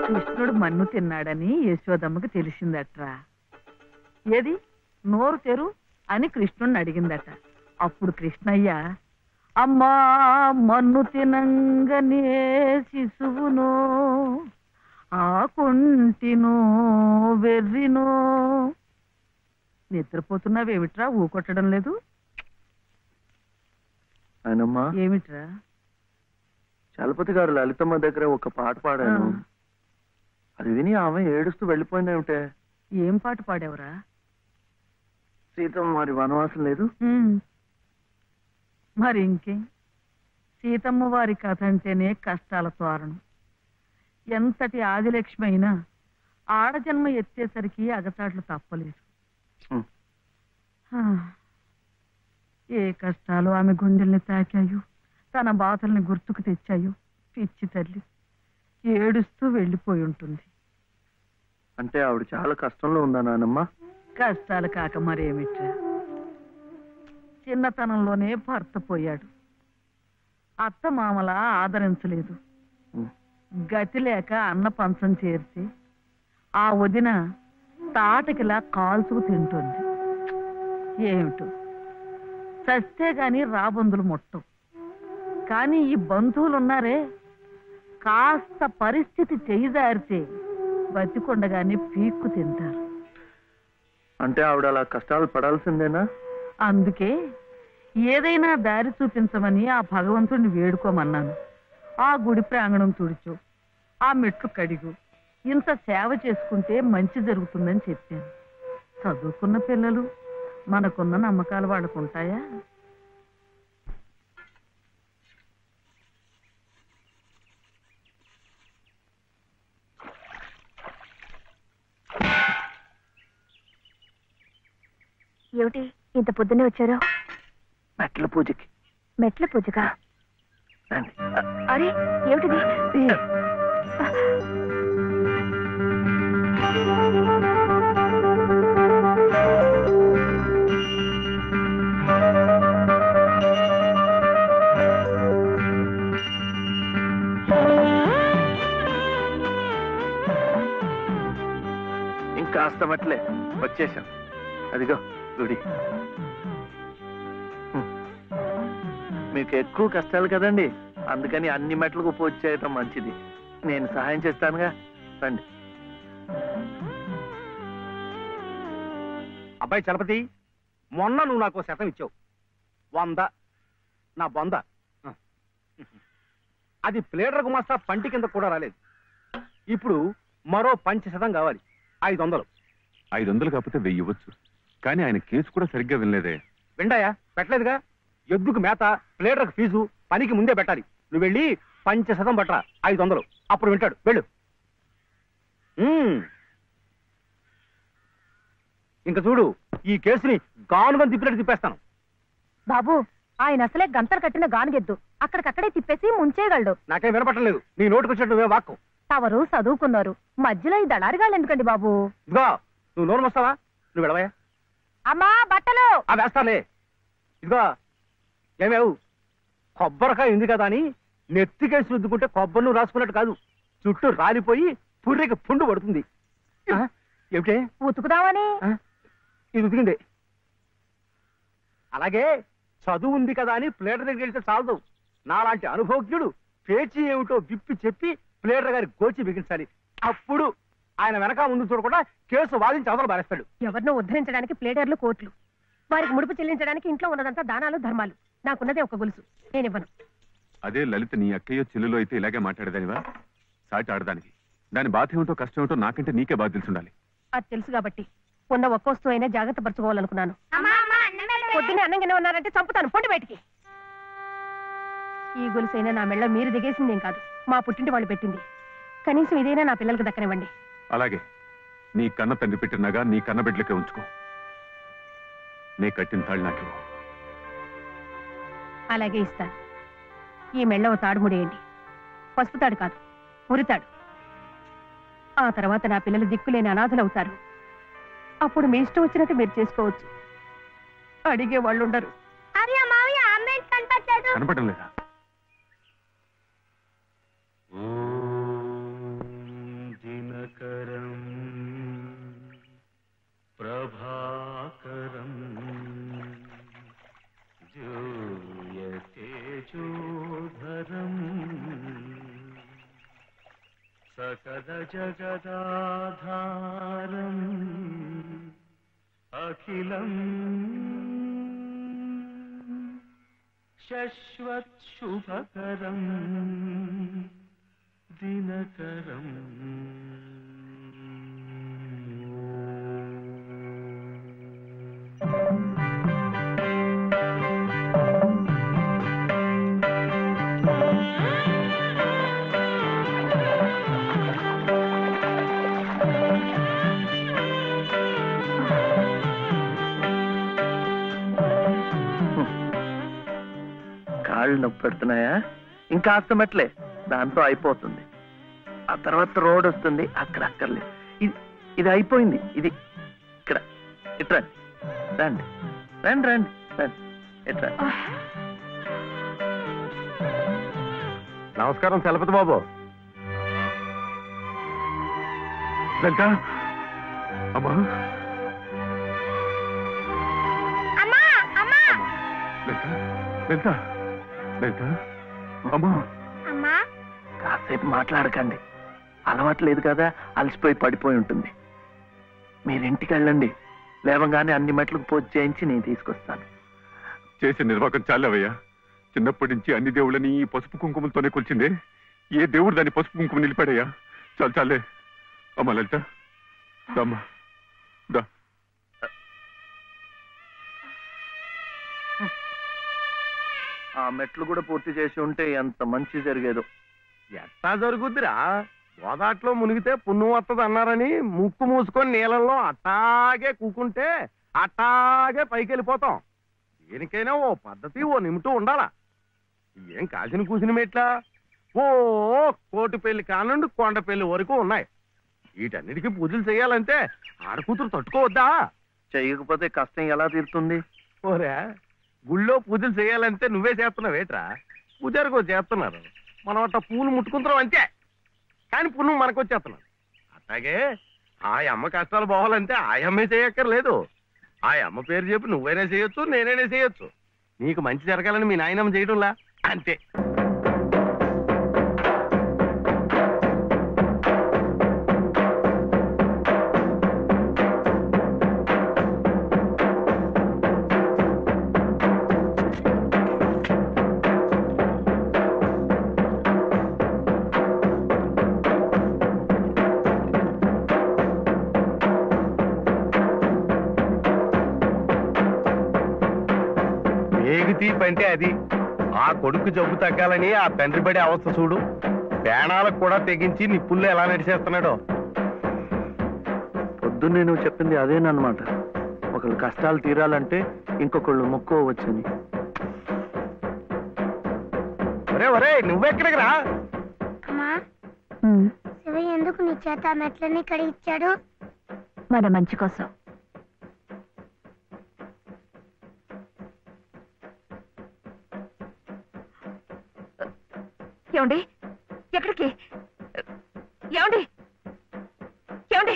కృష్ణుడు మన్ను తిన్నాడని యశోదమ్మకి తెలిసిందట్రా. ఏది నోరు తెరు అని కృష్ణుడిని అడిగిందట. అప్పుడు కృష్ణయ్య, అమ్మా మన్ను తినంగనే శిశువునో ఆకుంటినో వెర్రినో. నిద్రపోతున్నావేమిట్రా, ఊకొట్టడం లేదు? ఏమిట్రా? చలపతి గారు లలితమ్మ దగ్గర ఒక పాట పాడాను, అది విని ఆమె ఏడుస్తూ వెళ్ళిపోయిందేమిటే. ఏం పాట పాడావురా? సీతమ్మ మరి వనవాసం లేదు. మరి ఇంకేం, సీతమ్మ వారి కథ అంటేనే కష్టాల తోరణం. ఎంతటి ఆదిలక్ష్మి అయినా ఆడజన్మ ఎత్తేసరికి అగచాట్లు తప్పలేదు. ఏ కష్టాలు ఆమె గుండెల్ని తాకాయో, తన బాధల్ని గుర్తుకు తెచ్చాయో. పిచ్చి తల్లి ఏడుస్తూ వెళ్ళిపోయి ఉంటుంది. అంటే ఆవిడ చాలా కష్టంలో ఉందా నానమ్మ? కష్టాలు కాక మరేమిట్రా, చిన్నతనంలోనే భర్త పోయాడు. అత్త మామల ఆదరించలేదు. గతి లేక అన్న పంచం చేర్చి ఆ వదిన తాటకిలా కాల్చుకు తింటుంది. ఏమిటో చస్తే గాని రాబందులు ముట్టం. కానీ ఈ బంధువులున్నారే, కాస్త పరిస్థితి చేయిదారితే బతికొండగానే పీక్కు తింటారు. అంటే ఆవిడ అలా కష్టాలు పడాల్సిందేనా? అందుకే ఏదైనా దారి చూపించమని ఆ భగవంతుడిని వేడుకోమన్నాను. ఆ గుడి ప్రాంగణం తుడిచు, ఆ మెట్లు కడిగు, ఇంత సేవ చేసుకుంటే మంచి జరుగుతుందని చెప్పాను. చదువుకున్న పిల్లలు, మనకున్న నమ్మకాలు వాళ్ళకుంటాయా? ఏమిటి ఇంత పొద్దున్నే వచ్చారు? మెట్ల పూజకి. మెట్ల పూజగా? అరే ఏమిటిది? ఇంకాస్త మట్లే వచ్చేసాం. అదిగో గుడి. మీకు ఎక్కువ కష్టాలు కదండి, అందుకని అన్ని మెట్లకు పూజ చేయటం మంచిది. నేను సహాయం చేస్తానుగా, రండి. అబ్బాయి చలపతి, మొన్న నువ్వు నాకు శతం ఇచ్చావు, 100 నా బొంద. అది ప్లేడర్ గుమాస్తా పంటి కింద కూడా రాలేదు. ఇప్పుడు మరో 500 కావాలి, 500. 500 కాకపోతే 1000 ఇవ్వచ్చు. కానీ ఆయన కేసు కూడా సరిగ్గా వినలేదే. విండాయా? పెట్టలేదుగా. ఎద్దుకు మేత, ప్లేడర్కు ఫీజు పనికి ముందే పెట్టాలి. నువ్వు వెళ్ళి 500 పట్టరా, 500, అప్పుడు వింటాడు. వెళ్ళు. ఇంక చూడు, ఈ కేసుని గానుగా తిప్పినట్టు తిప్పేస్తాను. బాబు, ఆయన అసలే గంతలు కట్టిన గానుగెద్దు, అక్కడికక్కడే తిప్పేసి ముంచేయగలడు. నాకేం వినపట్టం లేదు, నీ నోటుకు వచ్చినట్టు నువ్వే వాక్కు. తవరు చదువుకున్నారు, మధ్యలో ఈ దళారిగాళ్ళు ఎందుకండి బాబు? ఇదిగో నువ్వు నోరు వస్తావా? నువ్వు వెళ్ళవయ్యా. అమ్మా బట్టలు వేస్తాలే. ఇదిగో ఏమేవు, కొబ్బరికాయ ఉంది కదా అని నెత్తికేసి రుద్దుకుంటే కొబ్బరి నువ్వు రాసుకున్నట్టు కాదు, చుట్టూ రాలిపోయి పుర్రెకి పుండు పడుతుంది. ఏమిటే? ఉతుకుదామని. ఇది ఉతికింది. అలాగే చదువు ఉంది కదా అని ప్లేటర్ దగ్గరికి వెళ్తే చాలదు. నాలాంటి అనుభవజ్ఞుడు పేచీ ఏమిటో విప్పి చెప్పి ప్లేటర్ గారి గోచి బిగించాలి. అప్పుడు ఆయన వెనక ముందు చూడకుండా కేసు వాదించి అవతల బారేస్తాడు. ఎవరినో ఉద్ధరించడానికి ప్లేడర్లు, కోట్లు, వారికి ముడుపు చెల్లించడానికి ఇంట్లో ఉన్నదంతా దానాలు ధర్మాలు. నాకున్నదే ఒక గొలుసు, నేనివ్వను. అదే లలిత నీ అక్కయ్యో చెల్లులో అయితే ఇలాగే మాట్లాడేదానివా? సాటి ఆడదానికి దాని బాధ ఏమిటో కష్టం ఏమిటో నాకంటే నీకే బాధ తెలుసుండాలి. అది తెలుసు కాబట్టి ఉన్న ఒక్క వస్తువు అయినా జాగ్రత్త పరచుకోవాలనుకున్నాను. పొద్దున్నే అన్నంగానే ఉన్నారంటే చంపుతాను, పొండి బయటికి. ఈ గొలుసైనా నా మెళ్ళ మీరు దిగేసిందేం కాదు, మా పుట్టింటి వాళ్ళు పెట్టింది. కనీసం ఇదైనా నా పిల్లలకు దక్కనివ్వండి. అలాగే నీ కన్న తండ్రి పెట్టినగా నీ కన్న బిడ్డలకే ఉంచుకో. నే కట్టిన తాళ్ళు నాకు. అలాగే ఇస్తాను. ఈ మెళ్ళ ఓ తాడు ముడేయండి. పసుపు తాడు కాదు, ఉరితాడు. ఆ తర్వాత నా పిల్లలు దిక్కులేని అనాథలవుతారు. అప్పుడు మీ ఇష్టం వచ్చినట్టు మీరు చేసుకోవచ్చు. అడిగే వాళ్ళు ఉండరు. కనపడడం లేదా? సకల జగదాధారం అఖిలం శశ్వత్ శుభకరం దినకరం కాళ్ళు నొప్పి పెడుతున్నాయా? ఇంకా అస్తమట్లే, దాంతో అయిపోతుంది. ఆ తర్వాత రోడ్ వస్తుంది, అక్కడ అక్కర్లేదు. ఇది అయిపోయింది. ఇది ఇక్కడ ఇట్రా, రండి రండి రండి రండి, ఇట్రా. నమస్కారం చలపతి బాబు. లలిత అమ్మా, లలిత లలిత లలిత అమ్మా. కాసేపు మాట్లాడకండి, అలవాట్లేదు కదా, అలసిపోయి పడిపోయి ఉంటుంది. మీరింటికి వెళ్ళండి, లేవగానే అన్ని మెట్లకు పూజ చేయించి నేను తీసుకొస్తాను. చేసే నిర్వాహకం చాలవయ్యా. చిన్నప్పటి నుంచి అన్ని దేవుళ్ళని ఈ పసుపు కుంకుమలతోనే కొలిచిందే. ఏ దేవుడు దాన్ని పసుపు కుంకుమ నిలిపాడయ్యా? చాలు చాలే. అమ్మా లలిత దమ్మా దా. ఆ మెట్లు కూడా పూర్తి చేసి ఉంటే ఎంత మంచి జరిగేదో. ఎట్టా జరుగుద్దిరా? గోదాట్లో మునిగితే పుణ్యం వస్తుంది అన్నారని ముక్కు మూసుకొని నీళ్ళల్లో అట్టాగే కూకుంటే అట్టాగే పైకి వెళ్ళిపోతాం. దేనికైనా ఓ పద్ధతి, ఓ నిమిటూ ఉండాలా. ఏం కాసిన కూసిన మెట్లా? ఓ కోటి పెళ్లి కానుండి కొండ పెళ్లి వరకు ఉన్నాయి. వీటన్నిటికీ పూజలు చేయాలంటే ఆడకూతురు తట్టుకోవద్దా? చేయకపోతే కష్టం ఎలా తీరుతుంది? ఓరే, గుళ్ళో పూజలు చేయాలంటే నువ్వే చేస్తున్నావు ఏట్రా? పూజారికో చేస్తున్నారు, మనం అట్ట పూలు ముట్టుకుంటున్నాం అంతే. కానీ పుణ్యం మనకు వచ్చేస్తున్నాం. అట్లాగే ఆ అమ్మ కష్టాలు పోవాలంటే ఆ అమ్మే చేయక్కర్లేదు. ఆ అమ్మ పేరు చెప్పి నువ్వైనా చేయొచ్చు, నేనైనా చేయొచ్చు. నీకు మంచి జరగాలని మీ నాయనమ్మ చేయడంలా అంతే. తీపి అంటే అది. ఆ కొడుకు జబ్బు తగ్గాలని ఆ తండ్రి పడే అవస్థ చూడు. ప్రాణాలకు కూడా తెగించి నిప్పుల్లో ఎలా నడిచేస్తున్నాడో. పొద్దున్నే నువ్వు చెప్పింది అదేనమాట. ఒకళ్ళు కష్టాలు తీరాలంటే ఇంకొకళ్ళు మొక్కోవచ్చని. ఒరే ఒరే, నువ్వెక్కడికి రా? శివయ్య ఎందుకు నీ చేత మెట్లన్నీ కడిగిచ్చాడు? మన మంచి కోసం. ఏమండి, ఎక్కడికి? ఏమండి ఏమండి?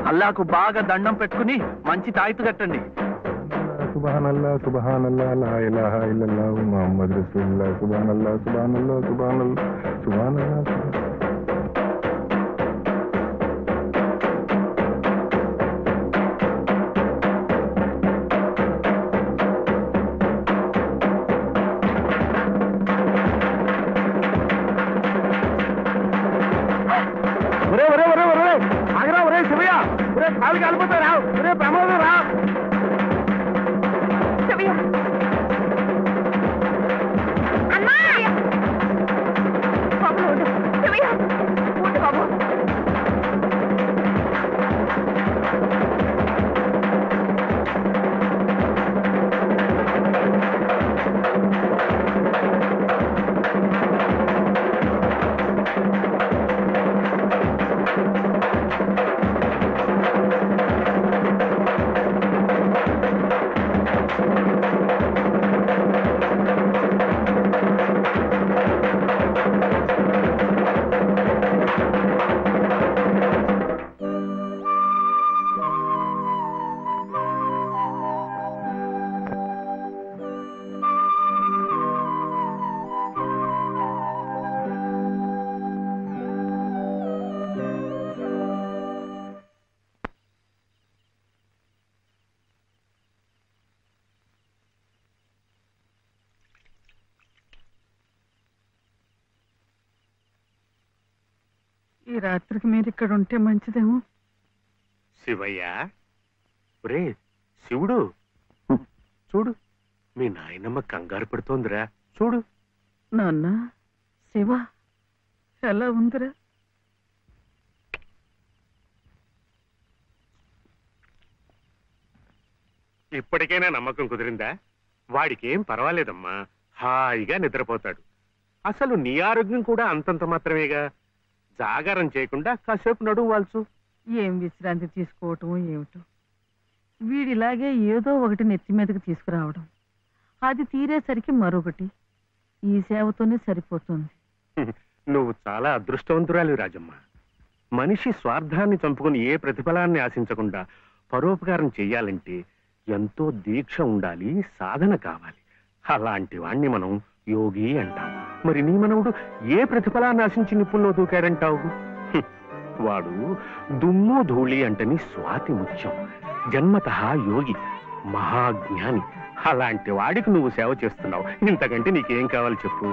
అల్లాకు బాగా దండం పెట్టుకుని మంచి తాయితు కట్టండి. సుబ్హానల్లా సుబ్హానల్లా లా ఇలాహా ఇల్లల్లాహు ముహమ్మద్ రసూలుల్లాహ్ సుబ్హానల్లా సుబ్హానల్లా సుబ్హానల్లా సుబ్హానల్లా. కాలు కాలిపోతా రా. ఒరే ప్రమాదం రా. ఈ రాత్రికి మీరు ఇక్కడ ఉంటే మంచిదేమో. శివయ్య, ఒరే శివుడు, చూడు మీ నాయనమ్మ కంగారు పడుతోందిరా, చూడు. నాన్న, శివ ఎలా ఉందిరా? ఇప్పటికైనా నమ్మకం కుదిరిందా? వాడికేం పర్వాలేదమ్మా, హాయిగా నిద్రపోతాడు. అసలు నీ ఆరోగ్యం కూడా అంతంత మాత్రమేగా. జాగారం చేయకుండా కాసేపు నడుము వాల్చు. ఏం విశ్రాంతి తీసుకోవటం ఏమిటో. వీడిలాగే ఏదో ఒకటి నెత్తి మీదకి తీసుకురావడం, అది తీరేసరికి మరొకటి. ఈ సేవతోనే సరిపోతుంది. నువ్వు చాలా అదృష్టవంతురాలి రాజమ్మ. మనిషి స్వార్థాన్ని చంపుకుని ఏ ప్రతిఫలాన్ని ఆశించకుండా పరోపకారం చెయ్యాలంటే ఎంతో దీక్ష ఉండాలి, సాధన కావాలి. అలాంటి వాణ్ణి మనం యోగి అంటాం. మరి నీ మనవుడు ఏ ప్రతిఫలాన్ని ఆశించి నిప్పుల్లో దూకాడంటావు? వాడు దుమ్ము ధూళి అంటని స్వాతి ముత్యం, జన్మతః యోగి, మహాజ్ఞాని. అలాంటి వాడికి నువ్వు సేవ చేస్తున్నావు. ఇంతకంటే నీకేం కావాలి చెప్పు?